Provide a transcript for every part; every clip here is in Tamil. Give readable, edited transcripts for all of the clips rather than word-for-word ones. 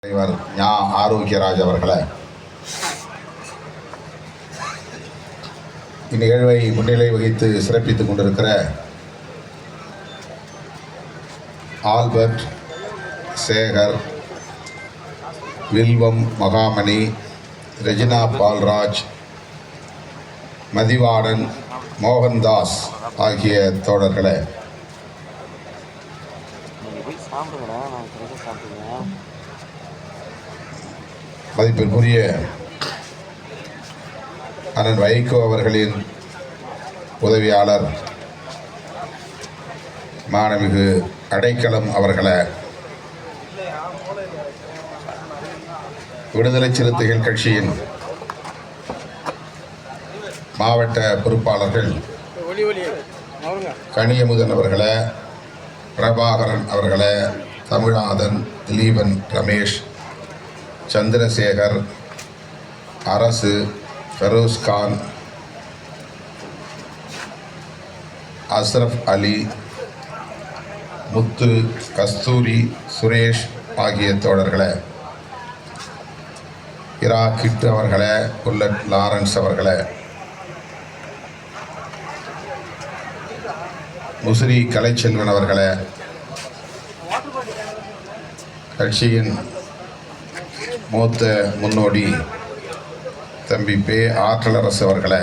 தலைவர் ஞா ஆரோக்கியராஜ் அவர்களை இந்நிகழ்வை முன்னிலை வகித்து சிறப்பித்துக் கொண்டிருக்கிற ஆல்பர்ட், சேகர், வில்வம் மகாமணி, ரெஜினா பால்ராஜ், மதிவாடன், மோகன்தாஸ் ஆகிய தோழர்களே, மதிப்பிற்குரிய அண்ணன் வைகோ அவர்களின் உதவியாளர் மாண்புமிகு அடைக்கலம் அவர்களை, விடுதலை சிறுத்தைகள் கட்சியின் மாவட்ட பொறுப்பாளர்கள் கனியமுதன் அவர்களை, பிரபாகரன் அவர்களை, தமிழ்நாதன், திலீபன், ரமேஷ், சந்திரசேகர், அரசு, ஃபெரோஸ்கான், அஸ்ரப் அலி, முத்து, கஸ்தூரி, சுரேஷ் ஆகிய தோழர்களை, இரா கிட்டு அவர்களை, புல்லட் லாரன்ஸ் அவர்களை, முசிறி கலைச்செல்வன் அவர்களை, கட்சியின் மூத்த முன்னோடி தம்பி பே ஆற்றலரசு அவர்களை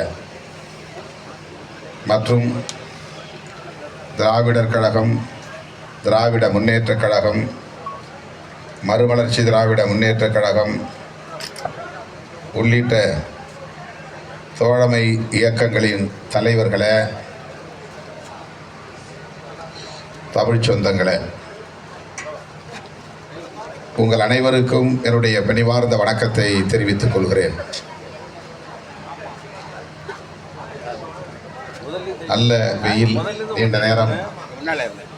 மற்றும் திராவிடர் கழகம், திராவிட முன்னேற்றக் கழகம், மறுமலர்ச்சி திராவிட முன்னேற்றக் கழகம் உள்ளிட்ட தோழமை இயக்கங்களின் தலைவர்களை, தமிழ்ச் சொந்தங்களே, உங்கள் அனைவருக்கும் என்னுடைய பணிவார்ந்த வணக்கத்தை தெரிவித்துக் கொள்கிறேன். நல்ல வெயில், நீண்ட நேரம்